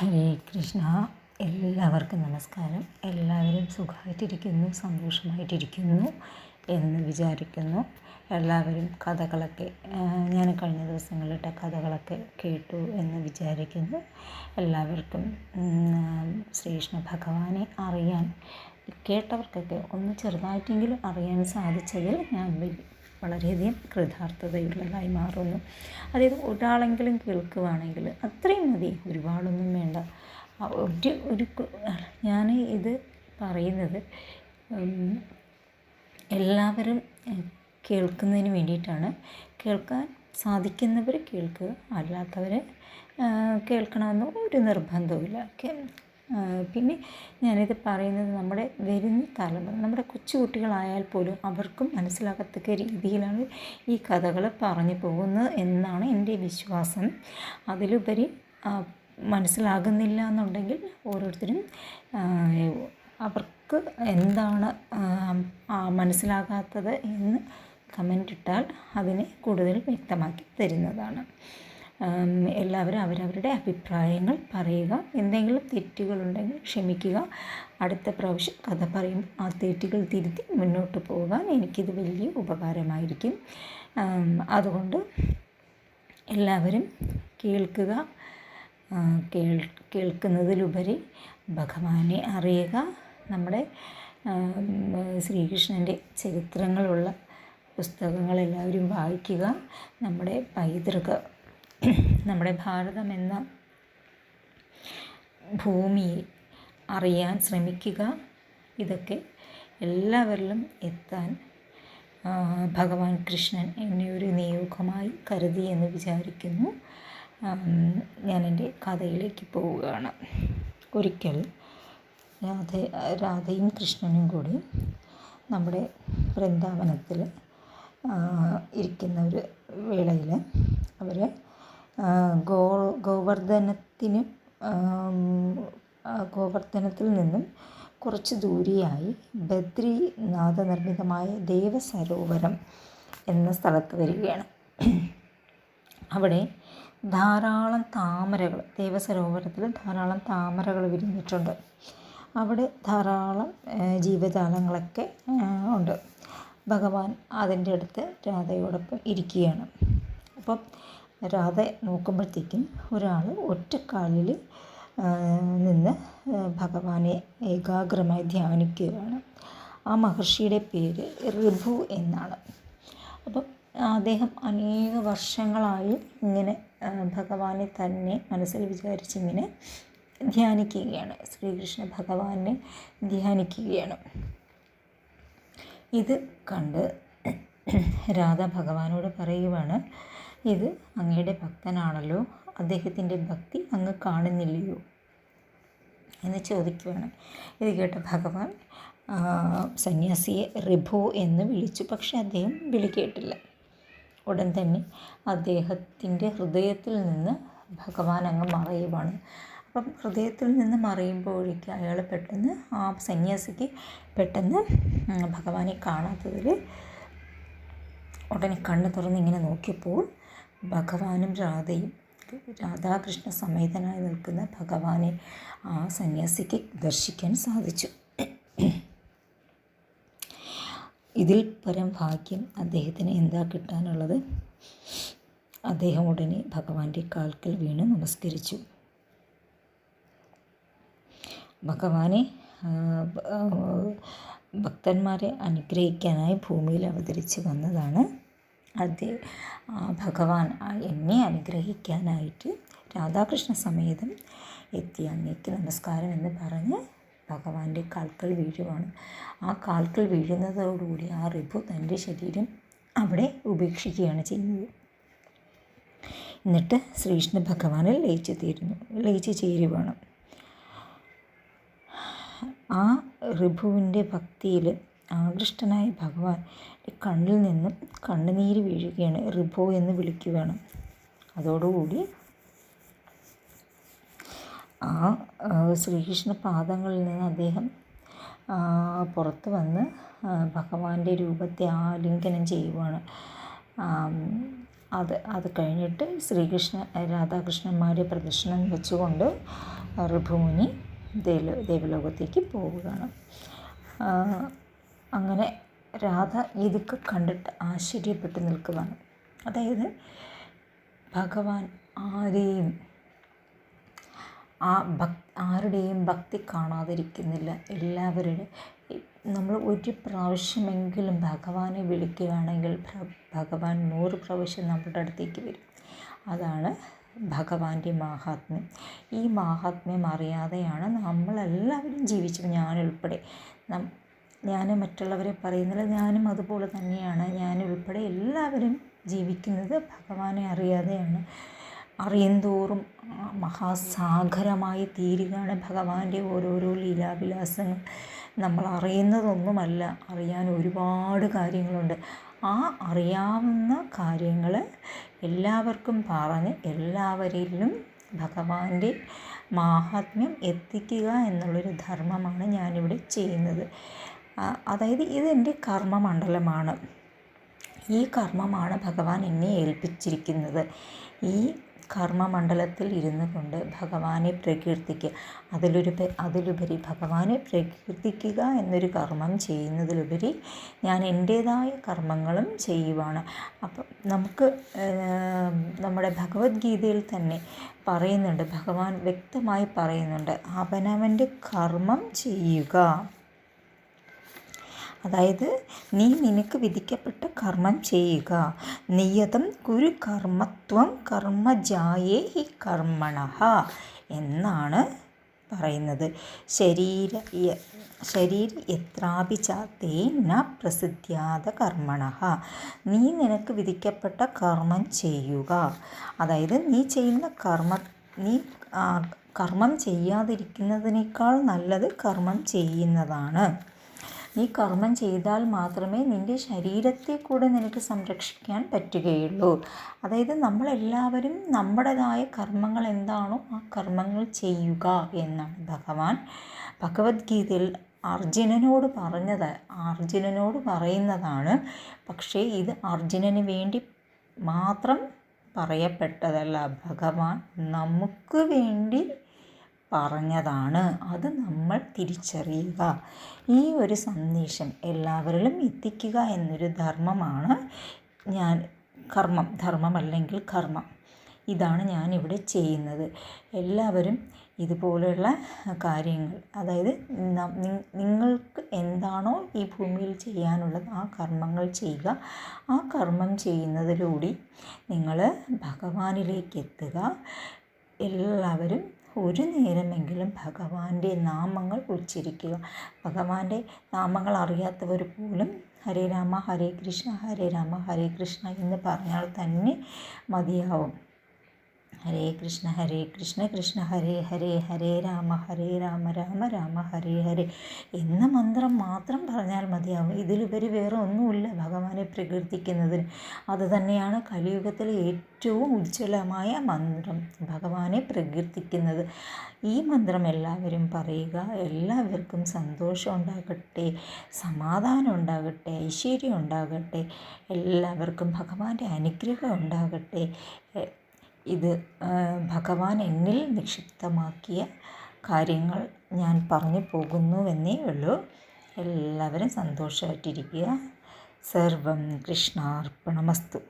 ഹരേ കൃഷ്ണ. എല്ലാവർക്കും നമസ്കാരം. എല്ലാവരും സുഖമായിട്ടിരിക്കുന്നു, സന്തോഷമായിട്ടിരിക്കുന്നു എന്ന് വിചാരിക്കുന്നു. എല്ലാവരും കഥകളൊക്കെ ഞാൻ കഴിഞ്ഞ ദിവസങ്ങളിലിട്ട കഥകളൊക്കെ കേട്ടു എന്ന് വിചാരിക്കുന്നു. എല്ലാവർക്കും ശ്രീകൃഷ്ണ ഭഗവാനെ അറിയാൻ, കേട്ടവർക്കൊക്കെ ഒന്ന് ചെറുതായിട്ടെങ്കിലും അറിയാൻ സാധിച്ചതിൽ ഞാൻ വളരെയധികം കൃതാർത്ഥതയുള്ളതായി മാറുന്നു. അതായത് ഒരാളെങ്കിലും കേൾക്കുവാണെങ്കിൽ അത്രയും മതി, ഒരുപാടൊന്നും വേണ്ട. ഞാൻ ഇത് പറയുന്നത് എല്ലാവരും കേൾക്കുന്നതിന് വേണ്ടിയിട്ടാണ്. കേൾക്കാൻ സാധിക്കുന്നവർ കേൾക്കുക, അല്ലാത്തവർ കേൾക്കണമെന്ന് ഒരു നിർബന്ധവുമില്ല. പിന്നെ ഞാനിത് പറയുന്നത് നമ്മുടെ വരുന്ന തലമുറ, നമ്മുടെ കൊച്ചുകുട്ടികളായാൽ പോലും അവർക്കും മനസ്സിലാകത്തക്ക രീതിയിലാണ് ഈ കഥകൾ പറഞ്ഞു പോകുന്നത് എന്നാണ് എൻ്റെ വിശ്വാസം. അതിലുപരി മനസ്സിലാകുന്നില്ല എന്നുണ്ടെങ്കിൽ ഓരോരുത്തരും അവർക്ക് എന്താണ് മനസ്സിലാകാത്തത് എന്ന് കമൻ്റ് ഇട്ടാൽ അതിനെ കൂടുതൽ വ്യക്തമാക്കി തരുന്നതാണ്. എല്ലാവരും അവരവരുടെ അഭിപ്രായങ്ങൾ പറയുക. എന്തെങ്കിലും തെറ്റുകളുണ്ടെങ്കിൽ ക്ഷമിക്കുക. അടുത്ത പ്രാവശ്യം കഥ പറയുമ്പോൾ ആ തെറ്റുകൾ തിരുത്തി മുന്നോട്ട് പോകാൻ എനിക്കിത് വലിയ ഉപകാരമായിരിക്കും. അതുകൊണ്ട് എല്ലാവരും കേൾക്കുക. കേൾക്കുന്നതിലുപരി ഭഗവാനെ അറിയുക. നമ്മുടെ ശ്രീകൃഷ്ണൻ്റെ ചരിത്രങ്ങളുള്ള പുസ്തകങ്ങളെല്ലാവരും വായിക്കുക. നമ്മുടെ ഭാരതം എന്ന ഭൂമിയെ അറിയാൻ ശ്രമിക്കുക. ഇതൊക്കെ എല്ലാവരിലും എത്താൻ ഭഗവാൻ കൃഷ്ണൻ എന്നെ ഒരു നിയോഗമായി കരുതി എന്ന് വിചാരിക്കുന്നു. ഞാൻ എൻ്റെ കഥയിലേക്ക് പോവുകയാണ്. ഒരിക്കൽ രാധയും കൃഷ്ണനും കൂടി നമ്മുടെ വൃന്ദാവനത്തിൽ ഇരിക്കുന്ന ഒരു വേളയിൽ അവർ ഗോവർദ്ധനത്തിൽ നിന്നും കുറച്ച് ദൂരെയായി ബദ്രിനാഥ നിർമ്മിതമായ ദേവസരോവരം എന്ന സ്ഥലത്ത് വരികയാണ്. അവിടെ ധാരാളം താമരകൾ, ദേവസരോവരത്തിൽ ധാരാളം താമരകൾ വിരിഞ്ഞിട്ടുണ്ട്. അവിടെ ധാരാളം ജീവജാലങ്ങളൊക്കെ ഉണ്ട്. ഭഗവാൻ അതിൻ്റെ അടുത്ത് രാധയോടൊപ്പം ഇരിക്കുകയാണ്. അപ്പം രാധ നോക്കുമ്പോഴത്തേക്കും ഒരാൾ ഒറ്റക്കാലിൽ നിന്ന് ഭഗവാനെ ഏകാഗ്രമായി ധ്യാനിക്കുകയാണ്. ആ മഹർഷിയുടെ പേര് ഋഭു എന്നാണ്. അപ്പം അദ്ദേഹം അനേക വർഷങ്ങളായി ഇങ്ങനെ ഭഗവാനെ തന്നെ മനസ്സിൽ വിചാരിച്ചിങ്ങനെ ധ്യാനിക്കുകയാണ്. ശ്രീകൃഷ്ണ ഭഗവാനെ ധ്യാനിക്കുകയാണ്. ഇത് കണ്ട് രാധ ഭഗവാനോട് പറയുവാണ്, ഇത് അങ്ങയുടെ ഭക്തനാണല്ലോ, അദ്ദേഹത്തിൻ്റെ ഭക്തി അങ്ങ് കാണുന്നില്ലയോ എന്ന് ചോദിക്കുകയാണ്. ഇത് കേട്ട ഭഗവാൻ സന്യാസിയെ ഋഭു എന്ന് വിളിച്ചു. പക്ഷെ അദ്ദേഹം വിളി കേട്ടില്ല. ഉടൻ തന്നെ അദ്ദേഹത്തിൻ്റെ ഹൃദയത്തിൽ നിന്ന് ഭഗവാൻ അങ്ങ് മറയുവാണ്. അപ്പം ഹൃദയത്തിൽ നിന്ന് മറയുമ്പോഴേക്ക് അയാൾ പെട്ടെന്ന്, ആ സന്യാസിക്ക് പെട്ടെന്ന് ഭഗവാനെ കാണാത്തതിൽ ഉടനെ കണ്ണ് തുറന്ന് ഇങ്ങനെ നോക്കിയപ്പോൾ ഭഗവാനും രാധയും, രാധാകൃഷ്ണ സമേതനായി നിൽക്കുന്ന ഭഗവാനെ ആ സന്യാസിക്ക് ദർശിക്കാൻ സാധിച്ചു. ഇതിൽ പരം ഭാഗ്യം അദ്ദേഹത്തിന് എന്താ കിട്ടാനുള്ളത്? അദ്ദേഹം ഉടനെ ഭഗവാന്റെ കാൽക്കൽ വീണ് നമസ്കരിച്ചു. ഭഗവാനെ ഭക്തന്മാരെ അനുഗ്രഹിക്കാനായി ഭൂമിയിൽ അവതരിച്ച് വന്നതാണ്. ഭഗവാൻ എന്നെ അനുഗ്രഹിക്കാനായിട്ട് രാധാകൃഷ്ണ സമേതം എത്തി, അങ്ങേക്ക് നമസ്കാരം എന്ന് പറഞ്ഞ് ഭഗവാന്റെ കാൽക്കൽ വീഴുവാണ്. ആ കാൽക്കൽ വീഴുന്നതോടുകൂടി ആ ഋഭു തൻ്റെ ശരീരം അവിടെ ഉപേക്ഷിക്കുകയാണ് ചെയ്യുന്നത്. എന്നിട്ട് ശ്രീകൃഷ്ണ ഭഗവാനിൽ ലയിച്ച് ചേരുവാണ്. ആ ഋഭുവിൻ്റെ ഭക്തിയിൽ ആകൃഷ്ടനായ ഭഗവാൻ കണ്ണിൽ നിന്നും കണ്ണുനീര് വീഴുകയാണ്. ഋഭു എന്ന് വിളിക്കുകയാണ്. അതോടുകൂടി ആ ശ്രീകൃഷ്ണ പാദങ്ങളിൽ നിന്ന് അദ്ദേഹം പുറത്ത് വന്ന് ഭഗവാന്റെ രൂപത്തെ ആലിംഗനം ചെയ്യുവാണ്. അത് കഴിഞ്ഞിട്ട് രാധാകൃഷ്ണന്മാരെ പ്രദക്ഷിണം വെച്ചുകൊണ്ട് ഋഭുമുനി ദേവലോകത്തേക്ക് പോവുകയാണ്. അങ്ങനെ രാധ ഇതൊക്കെ കണ്ടിട്ട് ആശ്ചര്യപ്പെട്ട് നിൽക്കുകയാണ്. അതായത് ഭഗവാൻ ആരുടെയും ഭക്തി കാണാതിരിക്കുന്നില്ല. എല്ലാവരുടെ നമ്മൾ ഒരു പ്രാവശ്യമെങ്കിലും ഭഗവാനെ വിളിക്കുകയാണെങ്കിൽ ഭഗവാൻ 100 പ്രാവശ്യം നമ്മുടെ അടുത്തേക്ക് വരും. അതാണ് ഭഗവാന്റെ മാഹാത്മ്യം. ഈ മാഹാത്മ്യം അറിയാതെയാണ് നമ്മളെല്ലാവരും ജീവിച്ചത്, ഞാനുൾപ്പെടെ. ഞാൻ മറ്റുള്ളവരെ പറയുന്നില്ല, ഞാനും അതുപോലെ തന്നെയാണ്. ഞാനുൾപ്പെടെ എല്ലാവരും ജീവിക്കുന്നത് ഭഗവാനെ അറിയാതെയാണ്. അറിയുന്തോറും മഹാസാഗരമായി തീരുകയാണ് ഭഗവാന്റെ ഓരോരോ ലീലാവിലാസങ്ങൾ. നമ്മൾ അറിയുന്നതൊന്നുമല്ല, അറിയാൻ ഒരുപാട് കാര്യങ്ങളുണ്ട്. ആ അറിയാവുന്ന കാര്യങ്ങൾ എല്ലാവർക്കും പറഞ്ഞ് എല്ലാവരിലും ഭഗവാന്റെ മാഹാത്മ്യം എത്തിക്കുക എന്നുള്ളൊരു ധർമ്മമാണ് ഞാനിവിടെ ചെയ്യുന്നത്. അതായത് ഇതെൻ്റെ കർമ്മമണ്ഡലമാണ്. ഈ കർമ്മമാണ് ഭഗവാൻ എന്നെ ഏൽപ്പിച്ചിരിക്കുന്നത്. ഈ കർമ്മമണ്ഡലത്തിൽ ഇരുന്നു കൊണ്ട് ഭഗവാനെ പ്രകീർത്തിക്കുക, അതിലുപരി ഭഗവാനെ പ്രകീർത്തിക്കുക എന്നൊരു കർമ്മം ചെയ്യുന്നതിലുപരി ഞാൻ എൻ്റേതായ കർമ്മങ്ങളും ചെയ്യുവാണ്. അപ്പം നമുക്ക് നമ്മുടെ ഭഗവത്ഗീതയിൽ തന്നെ പറയുന്നുണ്ട്, ഭഗവാൻ വ്യക്തമായി പറയുന്നുണ്ട്, അവനവൻ്റെ കർമ്മം ചെയ്യുക. അതായത് നീ നിനക്ക് വിധിക്കപ്പെട്ട കർമ്മം ചെയ്യുക. നിയതം കുരു കർമ്മത്വം കർമ്മജായേ ഹി കർമ്മണഃ എന്നാണ് പറയുന്നത്. ശരീര എത്രാപി ചാത്തേ ന പ്രസിദ്ധ്യാത കർമ്മണഃ. നീ നിനക്ക് വിധിക്കപ്പെട്ട കർമ്മം ചെയ്യുക. അതായത് നീ ചെയ്യുന്ന കർമ്മം ചെയ്യാതിരിക്കുന്നതിനേക്കാൾ നല്ലത് കർമ്മം ചെയ്യുന്നതാണ്. നീ കർമ്മം ചെയ്താൽ മാത്രമേ നിൻ്റെ ശരീരത്തെ കൂടെ നിനക്ക് സംരക്ഷിക്കാൻ പറ്റുകയുള്ളൂ. അതായത് നമ്മളെല്ലാവരും നമ്മുടേതായ കർമ്മങ്ങൾ എന്താണോ ആ കർമ്മങ്ങൾ ചെയ്യുക എന്നാണ് ഭഗവാൻ ഭഗവത്ഗീതയിൽ അർജുനനോട് പറയുന്നതാണ്. പക്ഷേ ഇത് അർജുനന് വേണ്ടി മാത്രം പറയപ്പെട്ടതല്ല, ഭഗവാൻ നമുക്ക് വേണ്ടി പറഞ്ഞതാണ്. അത് നമ്മൾ തിരിച്ചറിയുക. ഈ ഒരു സന്ദേശം എല്ലാവരിലും എത്തിക്കുക എന്നൊരു ധർമ്മമാണ് ധർമ്മം അല്ലെങ്കിൽ കർമ്മം. ഇതാണ് ഞാനിവിടെ ചെയ്യുന്നത്. എല്ലാവരും ഇതുപോലെയുള്ള കാര്യങ്ങൾ, അതായത് നിങ്ങൾക്ക് എന്താണോ ഈ ഭൂമിയിൽ ചെയ്യാനുള്ളത് ആ കർമ്മങ്ങൾ ചെയ്യുക. ആ കർമ്മം ചെയ്യുന്നതിലൂടെ നിങ്ങൾ ഭഗവാനിലേക്ക് എത്തുക. എല്ലാവരും ഒരു നേരമെങ്കിലും ഭഗവാന്റെ നാമങ്ങൾ ഉച്ചരിക്കുക. ഭഗവാന്റെ നാമങ്ങൾ അറിയാത്തവർ പോലും ഹരേ രാമ ഹരേ കൃഷ്ണ ഹരേ രാമ ഹരേ കൃഷ്ണ എന്ന് പറഞ്ഞാൽ തന്നെ മതിയാവും. ഹരേ കൃഷ്ണ കൃഷ്ണ ഹരേ ഹരേ ഹരേ രാമ രാമ രാമ ഹരേ ഹരേ എന്ന മന്ത്രം മാത്രം പറഞ്ഞാൽ മതിയാവും. ഇതിലുപരി വേറെ ഒന്നുമില്ല ഭഗവാനെ പ്രകീർത്തിക്കുന്നതിന്. അതുതന്നെയാണ് കലിയുഗത്തിലെ ഏറ്റവും ഉജ്ജ്വലമായ മന്ത്രം, ഭഗവാനെ പ്രകീർത്തിക്കുന്നത്. ഈ മന്ത്രം എല്ലാവരും പറയുക. എല്ലാവർക്കും സന്തോഷം ഉണ്ടാകട്ടെ, സമാധാനം ഉണ്ടാകട്ടെ, ഐശ്വര്യം ഉണ്ടാകട്ടെ, എല്ലാവർക്കും ഭഗവാന്റെ അനുഗ്രഹം ഉണ്ടാകട്ടെ. ഇത് ഭഗവാൻ എന്നിൽ നിക്ഷിപ്തമാക്കിയ കാര്യങ്ങൾ ഞാൻ പറഞ്ഞു പോകുന്നുവെന്നേ ഉള്ളൂ. എല്ലാവരും സന്തോഷമായിട്ടിരിക്കുക. സർവം കൃഷ്ണാർപ്പണമസ്തു.